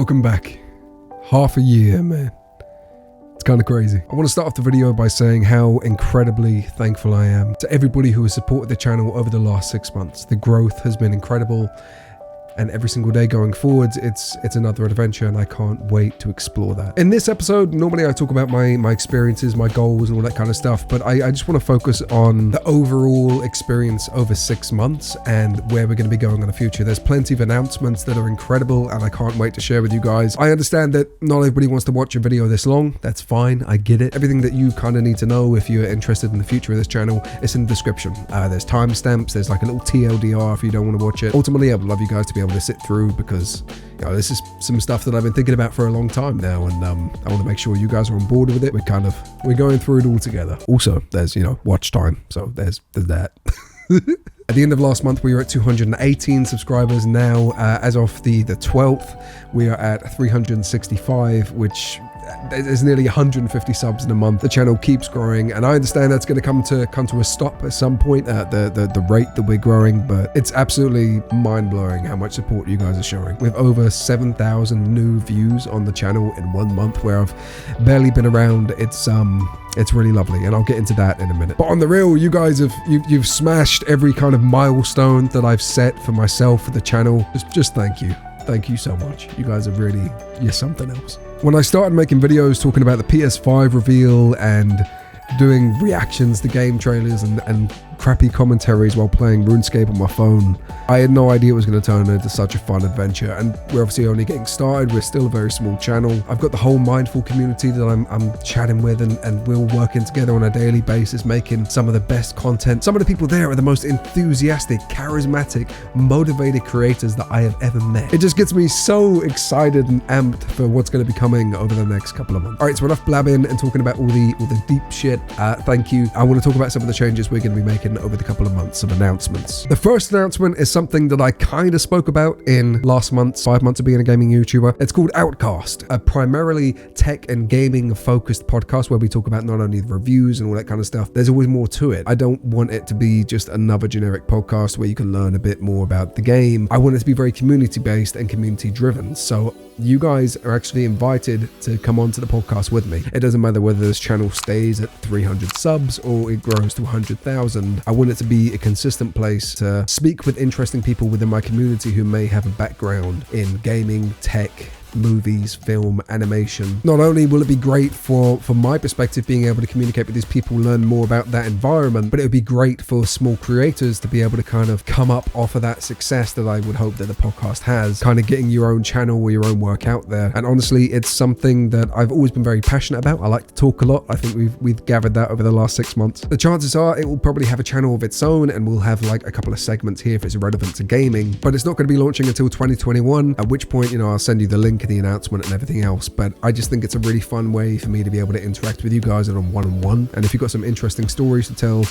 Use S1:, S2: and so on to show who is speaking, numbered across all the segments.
S1: Welcome back. Half a year, man. It's kind of crazy. I want to start off the video by saying how incredibly thankful I am to everybody who has supported the channel over the last 6 months. The growth has been incredible, and every single day going forwards, it's another adventure, and I can't wait to explore that. In this episode, normally I talk about my experiences, my goals, and all that kind of stuff, but I just want to focus on the overall experience over 6 months and where we're going to be going in the future. There's plenty of announcements that are incredible, and I can't wait to share with you guys. I understand that not everybody wants to watch a video this long. That's fine. I get it. Everything that you kind of need to know if you're interested in the future of this channel is in the description. There's timestamps. There's like a little TLDR if you don't want to watch it. Ultimately, I would love you guys to be able to sit through, because this is some stuff that I've been thinking about for a long time now, and I want to make sure you guys are on board with it. We're going through it all together. Also, there's watch time, so there's that. At the end of last month, we were at 218 subscribers. Now, as of the 12th, we are at 365, which is nearly 150 subs in a month. The channel keeps growing, and I understand that's going to come to a stop at some point at the rate that we're growing, but it's absolutely mind-blowing how much support you guys are showing. We have over 7,000 new views on the channel in 1 month, where I've barely been around. It's really lovely, and I'll get into that in a minute. But on the real, you guys you've smashed every kind of milestone that I've set for myself, for the channel. Just thank you. Thank you so much. You guys are you're something else. When I started making videos talking about the PS5 reveal and doing reactions to game trailers and crappy commentaries while playing RuneScape on my phone, I had no idea it was going to turn into such a fun adventure, and we're obviously only getting started. We're still a very small channel. I've got the whole mindful community that I'm chatting with, and we're working together on a daily basis, making some of the best content. Some of the people there are the most enthusiastic, charismatic, motivated creators that I have ever met. It just gets me so excited and amped for what's going to be coming over the next couple of months. All right, so enough blabbing and talking about all the deep shit. Thank you. I want to talk about some of the changes we're going to be making over the couple of months, some announcements. The first announcement is something that I kind of spoke about in last month's 5 months of being a gaming YouTuber. It's called OutCast, a primarily tech and gaming focused podcast where we talk about not only the reviews and all that kind of stuff. There's always more to it. I don't want it to be just another generic podcast where you can learn a bit more about the game. I want it to be very community based and community driven. So you guys are actually invited to come on to the podcast with me. It doesn't matter whether this channel stays at 300 subs or it grows to 100,000. I want it to be a consistent place to speak with interesting people within my community who may have a background in gaming, tech, movies, film, animation. Not only will it be great for my perspective, being able to communicate with these people, learn more about that environment, but it would be great for small creators to be able to kind of come up off of that success that I would hope that the podcast has, kind of getting your own channel or your own work out there. And honestly, it's something that I've always been very passionate about. I like to talk a lot. I think we've gathered that over the last 6 months. The chances are it will probably have a channel of its own, and we'll have like a couple of segments here if it's relevant to gaming, but it's not going to be launching until 2021, at which point, I'll send you the link, the announcement, and everything else. But I just think it's a really fun way for me to be able to interact with you guys on a one-on-one, and if you've got some interesting stories to tell,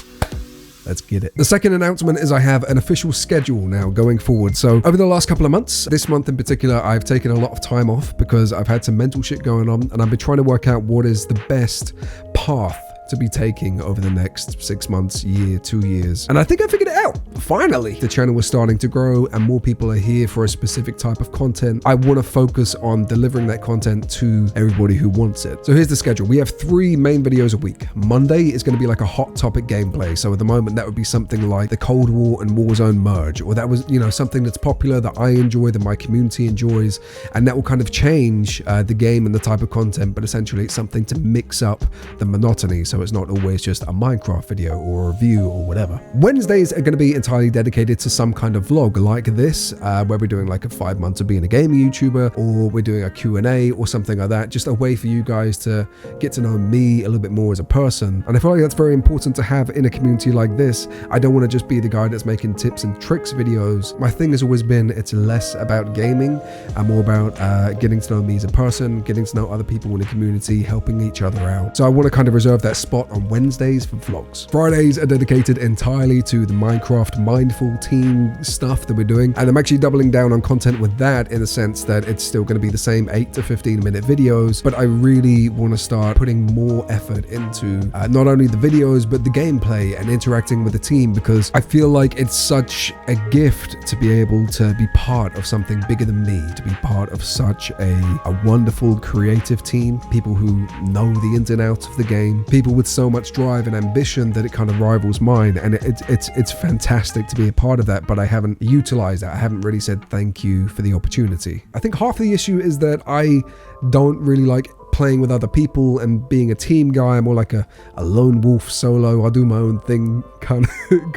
S1: let's get it. The second announcement is I have an official schedule now going forward. So over the last couple of months, this month in particular, I've taken a lot of time off because I've had some mental shit going on, and I've been trying to work out what is the best path to be taking over the next 6 months, year, 2 years. And I think I figured it out. Finally, the channel was starting to grow and more people are here for a specific type of content. I want to focus on delivering that content to everybody who wants it. So here's the schedule. We have 3 main videos a week. Monday is going to be like a hot topic gameplay. So at the moment, that would be something like the Cold War and Warzone merge, or that was, something that's popular, that I enjoy, that my community enjoys, and that will kind of change the game and the type of content, but essentially it's something to mix up the monotony. So it's not always just a Minecraft video or a review or whatever. Wednesdays are going to be entirely dedicated to some kind of vlog like this, where we're doing like a 5 months of being a gaming YouTuber, or we're doing a Q&A or something like that. Just a way for you guys to get to know me a little bit more as a person. And I feel like that's very important to have in a community like this. I don't want to just be the guy that's making tips and tricks videos. My thing has always been, it's less about gaming and more about getting to know me as a person, getting to know other people in the community, helping each other out. So I want to kind of reserve that spot on Wednesdays for vlogs. Fridays are dedicated entirely to the Minecraft Mindful team stuff that we're doing, and I'm actually doubling down on content with that in the sense that it's still going to be the same 8 to 15 minute videos, but I really want to start putting more effort into not only the videos but the gameplay and interacting with the team, because I feel like it's such a gift to be able to be part of something bigger than me, to be part of such a wonderful creative team, people who know the ins and outs of the game, people with so much drive and ambition that it kind of rivals mine, and it's fantastic to be a part of that, but I haven't utilized that. I haven't really said thank you for the opportunity. I think half of the issue is that I don't really like playing with other people and being a team guy. I'm more like a lone wolf solo, I'll do my own thing kind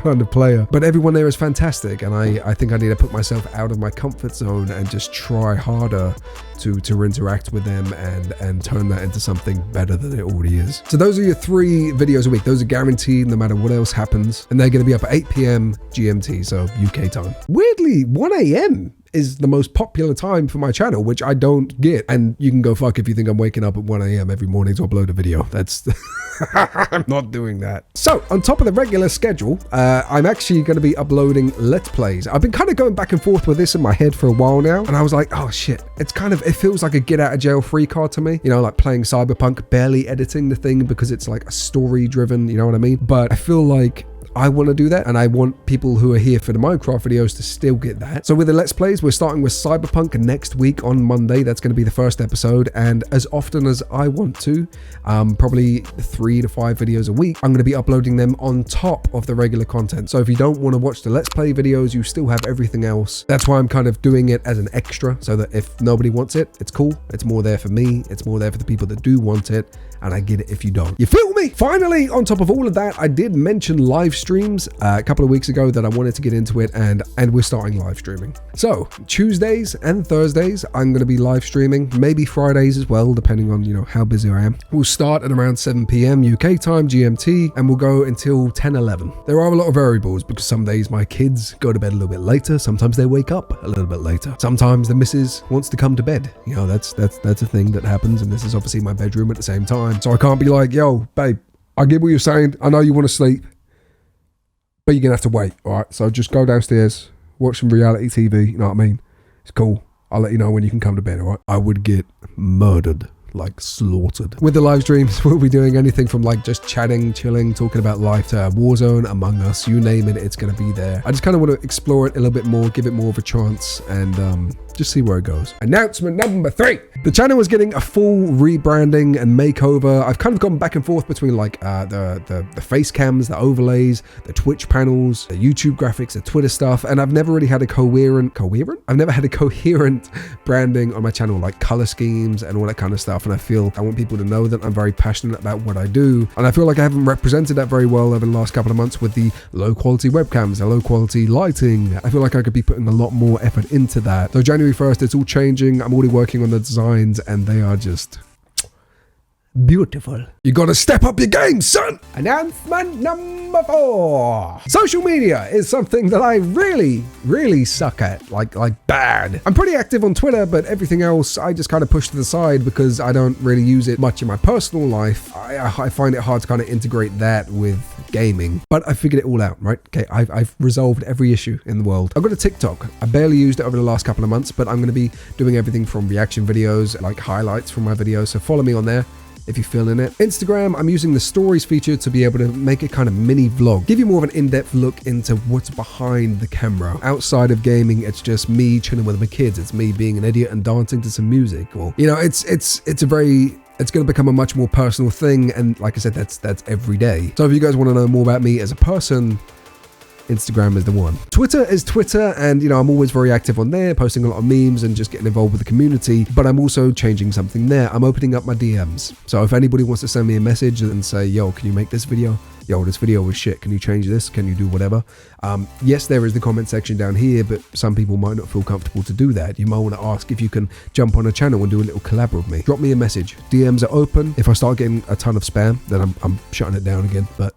S1: of player. But everyone there is fantastic, and I think I need to put myself out of my comfort zone and just try harder to interact with them and turn that into something better than it already is. So those are your 3 videos a week. Those are guaranteed no matter what else happens, and they're going to be up at 8 p.m. GMT, so UK time. Weirdly, 1 a.m. is the most popular time for my channel, which I don't get. And you can go fuck if you think I'm waking up at 1 a.m. every morning to upload a video. That's I'm not doing that. So on top of the regular schedule, I'm actually going to be uploading Let's Plays. I've been kind of going back and forth with this in my head for a while now, and I was like, oh shit, it feels like a get out of jail free card to me, you know, like playing Cyberpunk, barely editing the thing because it's like a story driven, you know what I mean? But I feel like I want to do that, and I want people who are here for the Minecraft videos to still get that. So with the Let's Plays, we're starting with Cyberpunk next week on Monday. That's going to be the first episode, and as often as I want to, probably 3 to 5 videos a week, I'm going to be uploading them on top of the regular content. So if you don't want to watch the Let's Play videos, you still have everything else. That's why I'm kind of doing it as an extra, so that if nobody wants it, it's cool. It's more there for me. It's more there for the people that do want it, and I get it if you don't. You feel me? Finally, on top of all of that, I did mention live streams a couple of weeks ago that I wanted to get into it, and we're starting live streaming. So Tuesdays and Thursdays, I'm going to be live streaming, maybe Fridays as well, depending on, you know, how busy I am. We'll start at around 7 p.m. UK time, GMT, and we'll go until 10, 11. There are a lot of variables because some days my kids go to bed a little bit later. Sometimes they wake up a little bit later. Sometimes the missus wants to come to bed. You know, that's a thing that happens, and this is obviously my bedroom at the same time. So I can't be like, yo, babe, I get what you're saying. I know you want to sleep, but you're going to have to wait, all right? So just go downstairs, watch some reality TV, you know what I mean? It's cool. I'll let you know when you can come to bed, all right? I would get murdered, like slaughtered. With the live streams, we'll be doing anything from like just chatting, chilling, talking about life to Warzone, Among Us, you name it, it's going to be there. I just kind of want to explore it a little bit more, give it more of a chance, and just see where it goes. Announcement number 3. The channel is getting a full rebranding and makeover. I've kind of gone back and forth between like the face cams, the overlays, the Twitch panels, the YouTube graphics, the Twitter stuff, and I've never really had a coherent? I've never had a coherent branding on my channel, like color schemes and all that kind of stuff. And I want people to know that I'm very passionate about what I do. And I feel like I haven't represented that very well over the last couple of months with the low quality webcams, the low quality lighting. I feel like I could be putting a lot more effort into that. So January 1st, it's all changing. I'm already working on the designs, and they are just beautiful. You gotta step up your game, son. Announcement number 4. Social media is something that I really suck at, like bad. I'm pretty active on Twitter, but everything else I just kind of push to the side because I don't really use it much in my personal life. I find it hard to kind of integrate that with gaming, but I figured it all out, right? Okay, I've resolved every issue in the world. I've got a TikTok. I barely used it over the last couple of months, but I'm going to be doing everything from reaction videos, like highlights from my videos, so follow me on there if you're feeling it. Instagram, I'm using the stories feature to be able to make a kind of mini vlog, give you more of an in-depth look into what's behind the camera. Outside of gaming, it's just me chilling with my kids. It's me being an idiot and dancing to some music, or, you know, it's going to become a much more personal thing, and like I said, that's every day. So if you guys want to know more about me as a person, Instagram is the one. Twitter is Twitter, and you know, I'm always very active on there, posting a lot of memes and just getting involved with the community, but I'm also changing something there. I'm opening up my DMs. So if anybody wants to send me a message and say, yo, can you make this video? Yo, this video was shit. Can you change this? Can you do whatever? Yes, there is the comment section down here, but some people might not feel comfortable to do that. You might want to ask if you can jump on a channel and do a little collab with me. Drop me a message. DMs are open. If I start getting a ton of spam, then I'm shutting it down again, but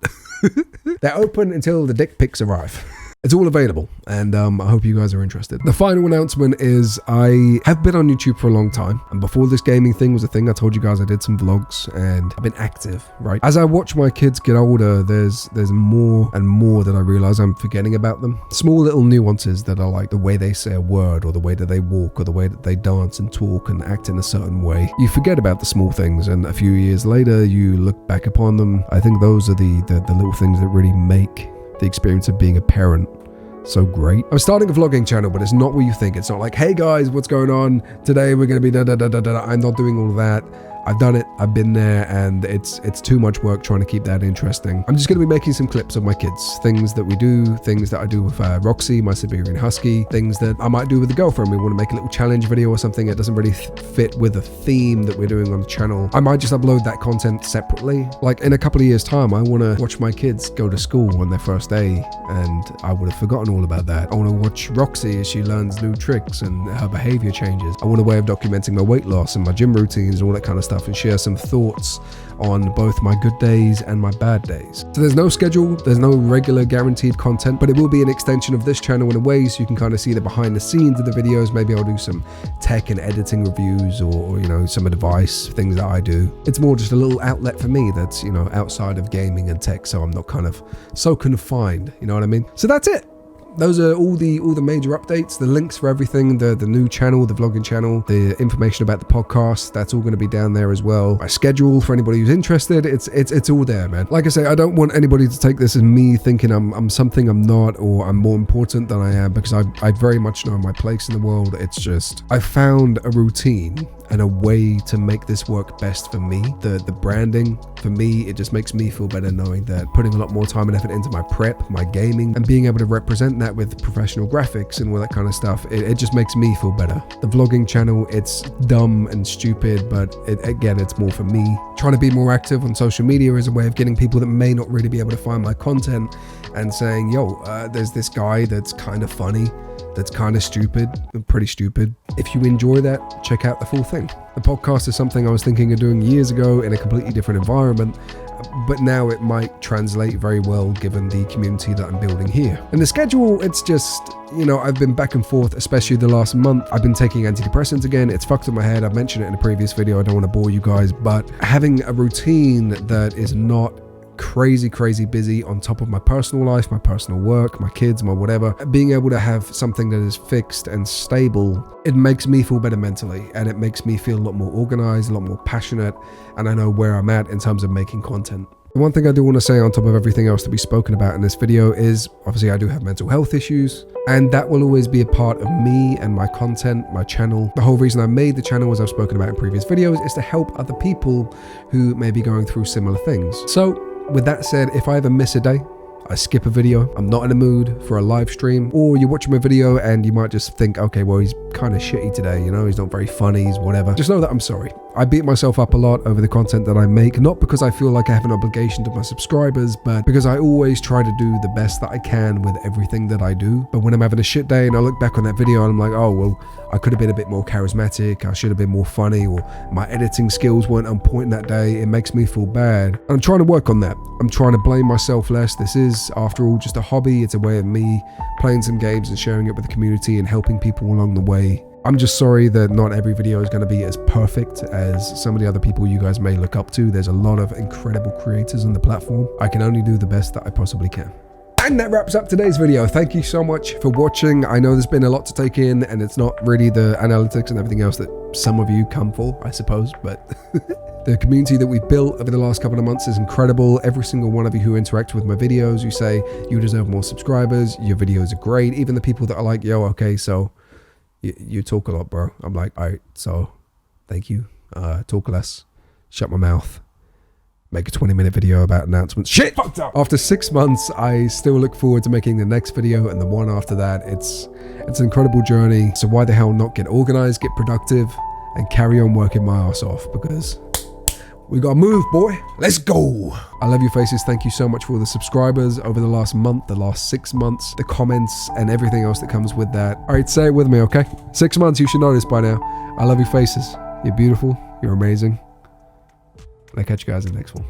S1: they're open until the dick pics arrive. It's all available, and I hope you guys are interested. The final announcement is I have been on YouTube for a long time, and before this gaming thing was a thing, I told you guys I did some vlogs, and I've been active, right? As I watch my kids get older, there's more and more that I realize I'm forgetting about them. Small little nuances that are like the way they say a word, or the way that they walk, or the way that they dance and talk and act in a certain way. You forget about the small things, and a few years later, you look back upon them. I think those are the little things that really make the experience of being a parent so great. I'm starting a vlogging channel, but it's not what you think. It's not like, hey guys, what's going on? Today we're going to be da-da-da-da-da. I'm not doing all of that. I've done it, I've been there, and it's too much work trying to keep that interesting. I'm just going to be making some clips of my kids, things that we do, things that I do with Roxy, my Siberian Husky, things that I might do with a girlfriend. We want to make a little challenge video or something. It doesn't really fit with the theme that we're doing on the channel. I might just upload that content separately. Like in a couple of years time, I want to watch my kids go to school on their first day, and I would have forgotten all about that. I want to watch Roxy as she learns new tricks and her behavior changes. I want a way of documenting my weight loss and my gym routines and all that kind of stuff, and share some thoughts on both my good days and my bad days. So there's no schedule, there's no regular guaranteed content, but it will be an extension of this channel in a way, so you can kind of see the behind the scenes of the videos. Maybe I'll do some tech and editing reviews, or you know, some advice, things that I do. It's more just a little outlet for me that's, you know, outside of gaming and tech, so I'm not kind of so confined, you know what I mean? So that's it. Those are all the major updates, the links for everything, the new channel, the vlogging channel, the information about the podcast, that's all going to be down there as well. My schedule for anybody who's interested, it's all there, man. Like I say, I don't want anybody to take this as me thinking I'm something I'm not, or I'm more important than I am, because I very much know my place in the world. It's just, I found a routine and a way to make this work best for me. The branding, for me, it just makes me feel better knowing that putting a lot more time and effort into my prep, my gaming, and being able to represent that with professional graphics and all that kind of stuff, it just makes me feel better. The vlogging channel, it's dumb and stupid, but again, it's more for me. Trying to be more active on social media is a way of getting people that may not really be able to find my content and saying, yo, there's this guy that's kind of funny, that's kind of stupid, pretty stupid. If you enjoy that, check out the full thing. The podcast is something I was thinking of doing years ago in a completely different environment, but now it might translate very well given the community that I'm building here. And the schedule, it's just, you know, I've been back and forth, especially the last month. I've been taking antidepressants again. It's fucked up my head. I've mentioned it in a previous video. I don't want to bore you guys, but having a routine that is not crazy busy on top of my personal life, my personal work, my kids, my whatever, being able to have something that is fixed and stable, it makes me feel better mentally, and it makes me feel a lot more organized, a lot more passionate, and I know where I'm at in terms of making content. The one thing I do want to say on top of everything else to be spoken about in this video is, obviously I do have mental health issues, and that will always be a part of me and my content, my channel. The whole reason I made the channel, as I've spoken about in previous videos, is to help other people who may be going through similar things. So with that said, if I ever miss a day, I skip a video, I'm not in the mood for a live stream, or you're watching my video and you might just think, okay, well, he's kind of shitty today, you know, he's not very funny, he's whatever. Just know that I'm sorry. I beat myself up a lot over the content that I make, not because I feel like I have an obligation to my subscribers, but because I always try to do the best that I can with everything that I do. But when I'm having a shit day and I look back on that video and I'm like, oh, well, I could have been a bit more charismatic, I should have been more funny, or my editing skills weren't on point that day, it makes me feel bad. And I'm trying to work on that. I'm trying to blame myself less. This is, after all, just a hobby. It's a way of me playing some games and sharing it with the community and helping people along the way. I'm just sorry that not every video is going to be as perfect as some of the other people you guys may look up to. There's a lot of incredible creators on the platform. I can only do the best that I possibly can. And that wraps up today's video. Thank you so much for watching. I know there's been a lot to take in, and it's not really the analytics and everything else that some of you come for, I suppose, but the community that we've built over the last couple of months is incredible. Every single one of you who interact with my videos, you say you deserve more subscribers, your videos are great. Even the people that are like, yo, okay, so you talk a lot, bro. I'm like, all right, so thank you. Talk less, shut my mouth, make a 20-minute video about announcements. Shit, fucked up. After 6 months, I still look forward to making the next video and the one after that. It's an incredible journey. So why the hell not get organized, get productive, and carry on working my ass off, because we gotta move, boy. Let's go. I love your faces. Thank you so much for all the subscribers over the last month, the last 6 months, the comments, and everything else that comes with that. All right, say it with me, okay? 6 months, you should know this by now. I love your faces. You're beautiful. You're amazing. And I'll catch you guys in the next one.